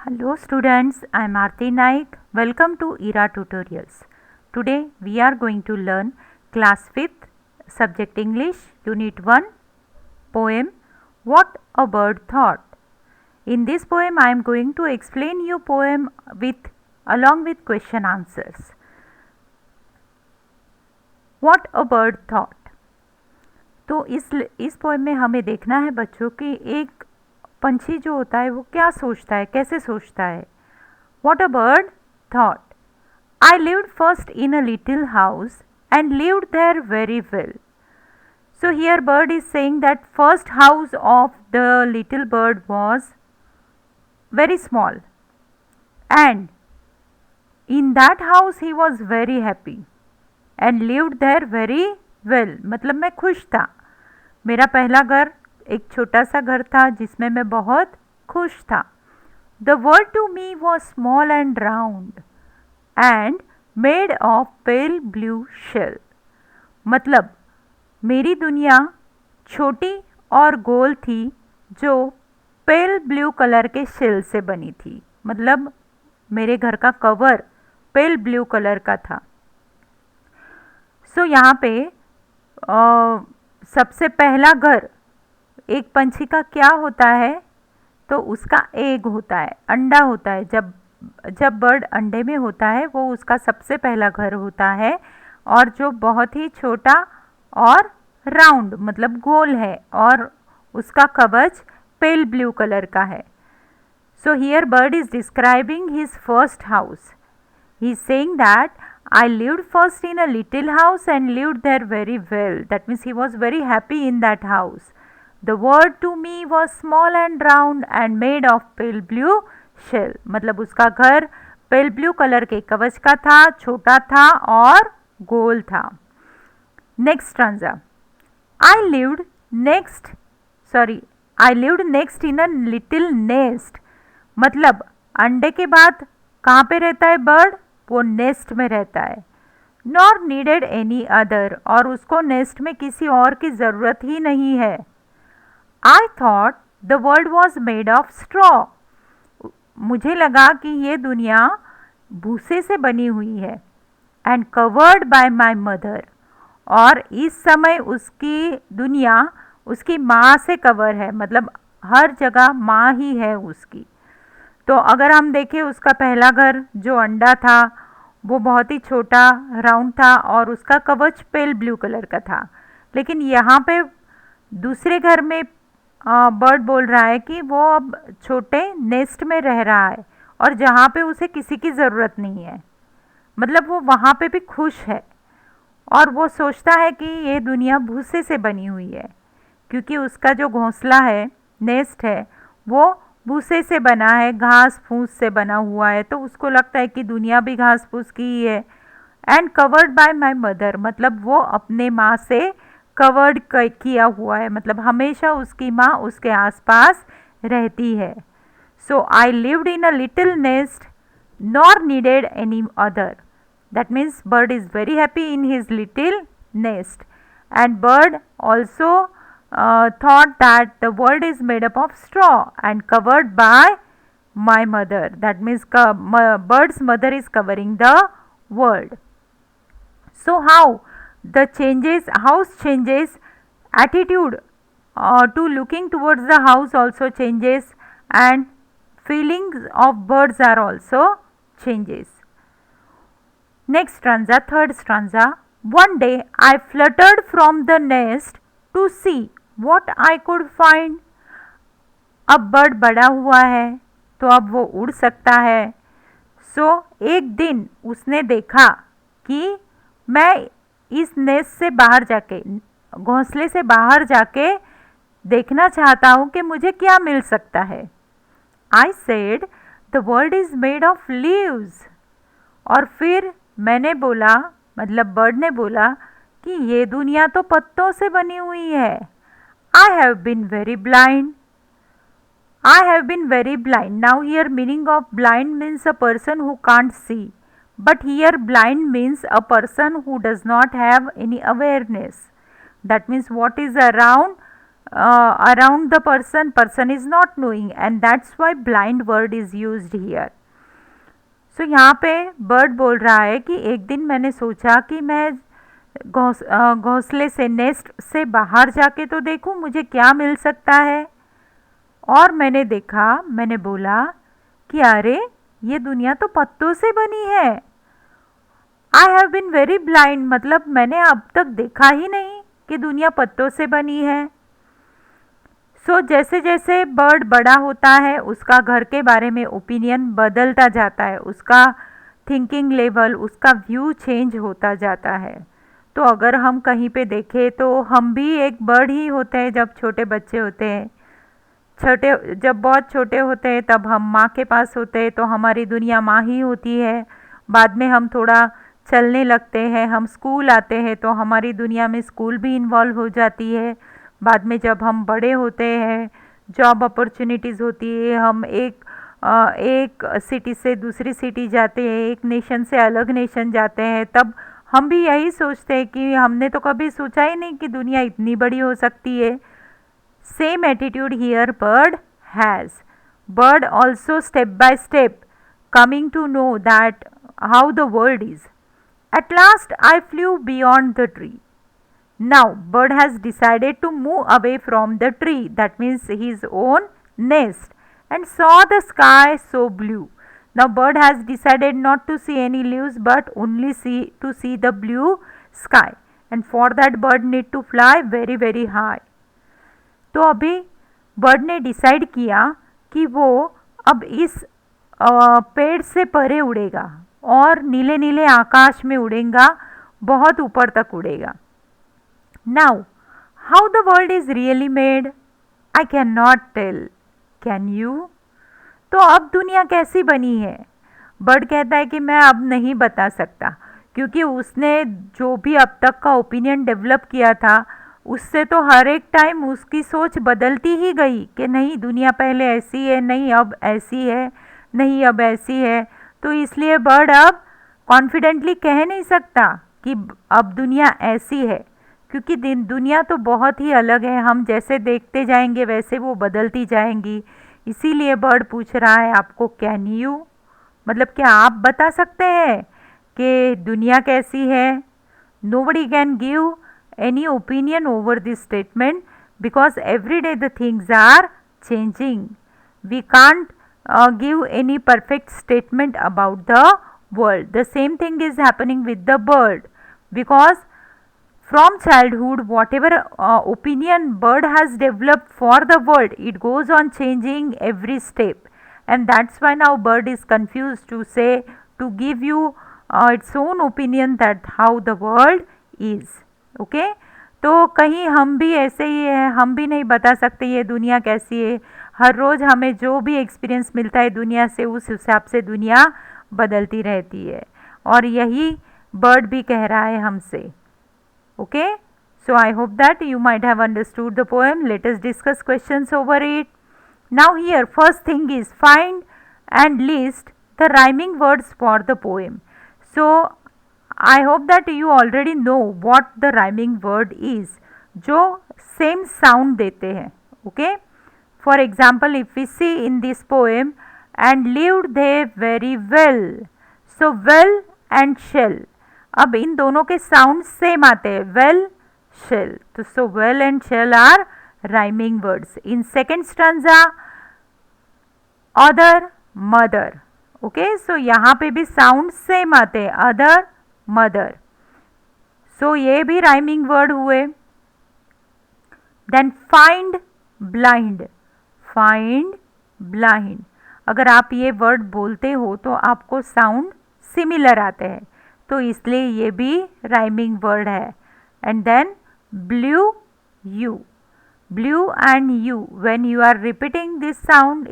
Hello students, I am Aarti Naik. Welcome to ERA Tutorials. Today we are going to learn class 5th subject English unit 1 poem What a Bird Thought. In this poem I am going to explain you poem along with question answers. What a bird thought. तो इस poem में हमें देखना है बच्चों कि एक पंछी जो होता है वो क्या सोचता है, कैसे सोचता है. What a bird thought. I lived first in a little house and lived there very well. So here bird is saying that first house of the little bird was very small and in that house he was very happy and lived there very well. मतलब मैं खुश था. मेरा पहला घर एक छोटा सा घर था जिसमें मैं बहुत खुश था. The world to me was small and round and made of pale blue shell. मतलब मेरी दुनिया छोटी और गोल थी जो पेल ब्लू कलर के शेल से बनी थी. मतलब मेरे घर का कवर पेल ब्लू कलर का था. सो यहाँ पे सबसे पहला घर एक पंछी का क्या होता है तो उसका एग होता है, अंडा होता है. जब बर्ड अंडे में होता है वो उसका सबसे पहला घर होता है और जो बहुत ही छोटा और राउंड मतलब गोल है और उसका कवच पेल ब्लू कलर का है. So here bird is describing his first house. He is saying that I lived first in a little house and lived there very well. That means he was very happy in that house. The world to me was small and round and made of pale blue shell. मतलब उसका घर pale blue colour के कवच का था, छोटा था और गोल था. Next स्ट्रांजा. I lived next in a little nest. मतलब अंडे के बाद कहाँ पे रहता है बर्ड? वो नेस्ट में रहता है. Nor needed any other. और उसको नेस्ट में किसी और की ज़रूरत ही नहीं है. I thought the world was made of straw. मुझे लगा कि ये दुनिया भूसे से बनी हुई है. And covered by my mother. और इस समय उसकी दुनिया उसकी माँ से कवर है. मतलब हर जगह माँ ही है उसकी. तो अगर हम देखें उसका पहला घर जो अंडा था वो बहुत ही छोटा राउंड था और उसका कवच पेल ब्लू कलर का था. लेकिन यहाँ पे दूसरे घर में बर्ड बोल रहा है कि वो अब छोटे नेस्ट में रह रहा है और जहाँ पे उसे किसी की ज़रूरत नहीं है. मतलब वो वहाँ पे भी खुश है और वो सोचता है कि ये दुनिया भूसे से बनी हुई है क्योंकि उसका जो घोंसला है, नेस्ट है, वो भूसे से बना है, घास फूस से बना हुआ है. तो उसको लगता है कि दुनिया भी घास फूस की ही है. And covered by my mother. मतलब वो अपने माँ से कवर्ड किया हुआ है. मतलब हमेशा उसकी माँ उसके आसपास रहती है. So I lived in a little nest nor needed any other. That means bird is very happy in his little nest. And bird also thought that the world is made up of straw and covered by my mother. That means bird's mother is covering the world. So house changes attitude to looking towards the house also changes and feelings of birds are also changes. Next stanza, third stanza. One day I fluttered from the nest to see what I could find. अब bird बड़ा हुआ है तो अब वो उड़ सकता है. सो एक दिन उसने देखा कि मैं इस नेस्ट से बाहर जाके, घोंसले से बाहर जाके देखना चाहता हूँ कि मुझे क्या मिल सकता है. I said the world is made of leaves. और फिर मैंने बोला, मतलब बर्ड ने बोला कि ये दुनिया तो पत्तों से बनी हुई है. I have been very blind. Now here meaning of blind means a person who can't see. But here blind means a person who does not have any awareness. That means what is around around the person is not knowing, and that's why blind word is used here. So यहाँ पे bird बोल रहा है कि एक दिन मैंने सोचा कि मैं घोंसले से, नेस्ट से बाहर जाके तो देखूं मुझे क्या मिल सकता है। और मैंने देखा, मैंने बोला कि अरे ये दुनिया तो पत्तों से बनी है। I have been very blind, मतलब मैंने अब तक देखा ही नहीं कि दुनिया पत्तों से बनी है। सो जैसे जैसे बर्ड बड़ा होता है उसका घर के बारे में ओपिनियन बदलता जाता है, उसका थिंकिंग लेवल, उसका व्यू चेंज होता जाता है। तो अगर हम कहीं पे देखें तो हम भी एक बर्ड ही होते हैं जब छोटे बच्चे होते हैं। जब बहुत छोटे होते हैं तब हम माँ के पास होते हैं तो हमारी दुनिया माँ ही होती है। बाद में हम थोड़ा चलने लगते हैं, हम स्कूल आते हैं तो हमारी दुनिया में स्कूल भी इन्वॉल्व हो जाती है। बाद में जब हम बड़े होते हैं, जॉब अपॉर्चुनिटीज़ होती है, हम एक सिटी से दूसरी सिटी जाते हैं, एक नेशन से अलग नेशन जाते हैं, तब हम भी यही सोचते हैं कि हमने तो कभी सोचा ही नहीं कि दुनिया इतनी बड़ी हो सकती है। Same attitude here bird has. Bird also step by step coming to know that how the world is. At last I flew beyond the tree. Now bird has decided to move away from the tree, that means his own nest, and saw the sky so blue. Now bird has decided not to see any leaves but only to see the blue sky, and for that bird need to fly very very high. तो अभी bird ने decide किया कि वो अब इस पेड़ से परे उड़ेगा और नीले नीले आकाश में उड़ेगा, बहुत ऊपर तक उड़ेगा। Now how the world is really made I can not tell, can you? तो अब दुनिया कैसी बनी है? बर्ड कहता है कि मैं अब नहीं बता सकता, क्योंकि उसने जो भी अब तक का ओपिनियन डेवलप किया था उससे तो हर एक टाइम उसकी सोच बदलती ही गई कि नहीं दुनिया पहले ऐसी है, नहीं अब ऐसी है, नहीं अब ऐसी है। तो इसलिए बर्ड अब कॉन्फिडेंटली कह नहीं सकता कि अब दुनिया ऐसी है, क्योंकि दुनिया तो बहुत ही अलग है, हम जैसे देखते जाएंगे वैसे वो बदलती जाएंगी। इसीलिए बर्ड पूछ रहा है आपको, कैन यू, मतलब क्या आप बता सकते हैं कि दुनिया कैसी है? Nobody can give any opinion over this statement because every day the things are changing. We can't give any perfect statement about the world. The same thing is happening with the bird, because from childhood whatever opinion bird has developed for the world, it goes on changing every step, and that's why now bird is confused to say, to give you its own opinion that how the world is. Okay तो कहीं हम भी ऐसे ही है, हम भी नहीं बता सकते ये दुनिया कैसी है। हर रोज़ हमें जो भी एक्सपीरियंस मिलता है दुनिया से, उस हिसाब से दुनिया बदलती रहती है, और यही बर्ड भी कह रहा है हमसे। Okay, so I hope that you might have understood the poem. Let us discuss questions over it. Now here first thing is find and list the rhyming words for the poem. So I hope that you already know what the rhyming word is, जो same sound देते हैं। Okay? For example, if we see in this poem, and lived they very well, so well and shall, अब इन दोनों के sound same आते हैं, well, shall, तो so well and shall are rhyming words. In second stanza, other, mother. Okay? So यहाँ पे भी sound same आते हैं, other, मदर, सो ये भी राइमिंग वर्ड हुए। Then find, blind, find, blind, अगर आप ये वर्ड बोलते हो तो आपको साउंड सिमिलर आते हैं, तो इसलिए ये भी राइमिंग वर्ड है। And then blue, you, blue and you, when you are repeating this sound,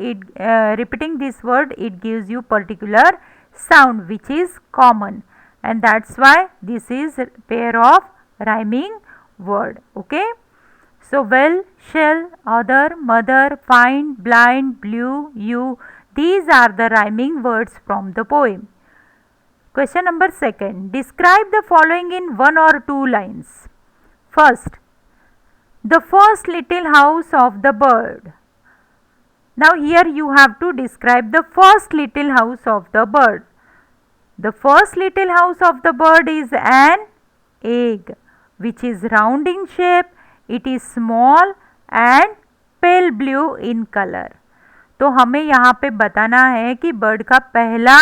repeating this word, it gives you particular sound which is common, and that's why this is a pair of rhyming word. Okay, so well, shall, other, mother, find, blind, blue, you, these are the rhyming words from the poem. Question number 2, describe the following in 1 or 2 lines. First, The first little house of the bird. Now here you have to describe the first little house of the bird. The first little house of the bird is an egg which is round in shape. It is small and pale blue in color. तो हमें यहाँ पे बताना है कि bird का पहला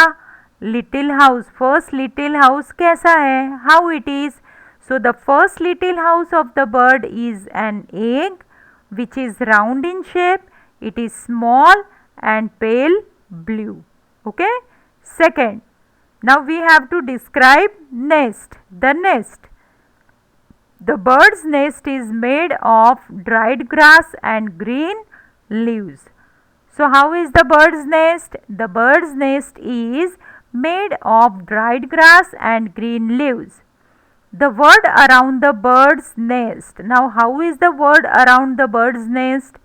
little house, first little house कैसा है, how it is. So the first little house of the bird is an egg which is round in shape. It is small and pale blue. Okay. Second, now we have to describe nest. The nest. The bird's nest is made of dried grass and green leaves. So how is the bird's nest? The bird's nest is made of dried grass and green leaves. The word around the bird's nest. Now how is the word around the bird's nest?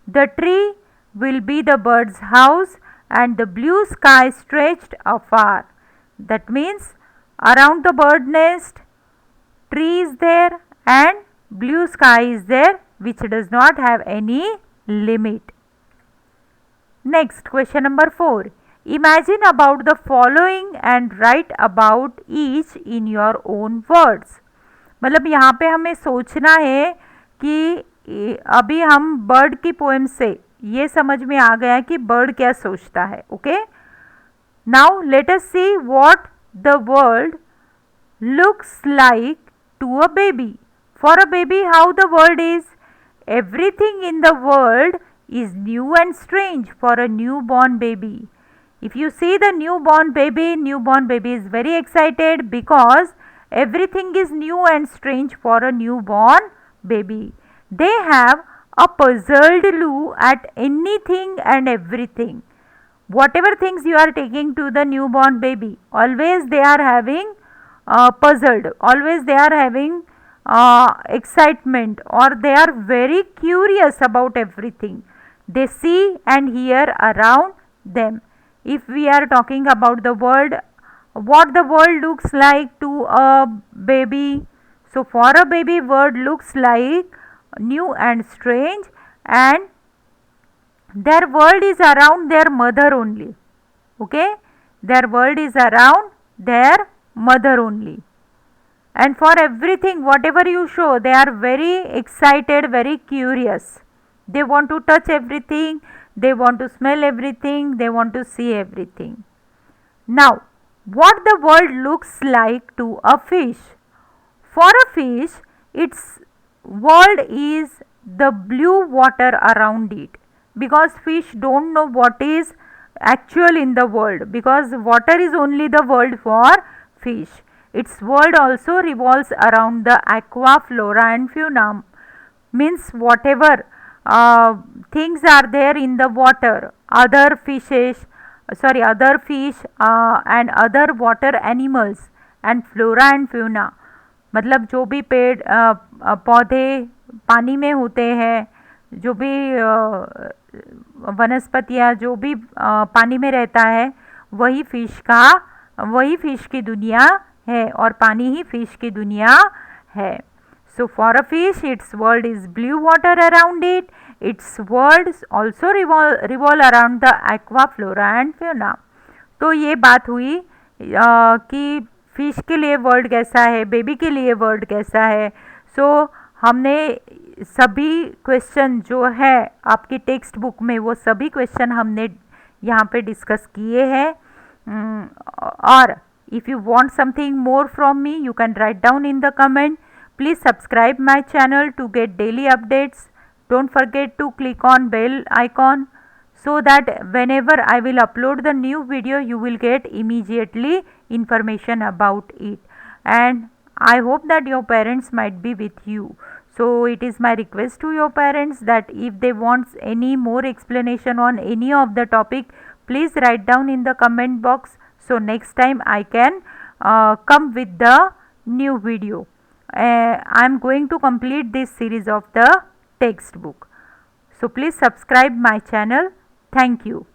The tree will be the bird's house and the blue sky stretched afar. That means around the bird nest, tree is there and blue sky is there which does not have any limit. Next, question number 4. Imagine about the following and write about each in your own words. मतलब यहाँ पे हमें सोचना है कि अभी हम bird की पोएम से ये समझ में आ गया कि बर्ड क्या सोचता है. Okay. Now let us see what the world looks like to a baby. For a baby, how the world is? Everything in the world is new and strange for a newborn baby. If you see the newborn baby is very excited because everything is new and strange for a newborn baby. They have a puzzled look at anything and everything. Whatever things you are taking to the newborn baby, always they are having puzzled, always they are having excitement, or they are very curious about everything they see and hear around them. If we are talking about the world, what the world looks like to a baby, so for a baby world looks like new and strange, and their world is around their mother only. Okay, their world is around their mother only, and for everything whatever you show they are very excited, very curious. They want to touch everything, they want to smell everything, they want to see everything. Now what the world looks like to a fish. For a fish, its world is the blue water around it, because fish don't know what is actual in the world, because water is only the world for fish. Its world also revolves around the aqua, flora and fauna, means whatever things are there in the water, other fish and other water animals and flora and fauna. मतलब जो भी पेड़ पौधे पानी में होते हैं, जो भी वनस्पतियाँ, जो भी पानी में रहता है, वही फिश की दुनिया है, और पानी ही फिश की दुनिया है. So for a fish, its world is blue water around it. Its worlds also revolve around the aqua, flora and fauna. तो ये बात हुई कि फिश के लिए वर्ल्ड कैसा है, बेबी के लिए वर्ल्ड कैसा है. सो हमने सभी क्वेश्चन जो है आपकी टेक्स्ट बुक में, वो सभी क्वेश्चन हमने यहाँ पे डिस्कस किए हैं. और if you want something more from me, you can write down in the comment. Please subscribe my channel to get daily updates. Don't forget to click on bell icon so that whenever I will upload the new video, you will get immediately information about it. And I hope that your parents might be with you. So it is my request to your parents that if they want any more explanation on any of the topic, please write down in the comment box. So next time I can come with the new video. I am going to complete this series of the textbook. So please subscribe my channel. Thank you.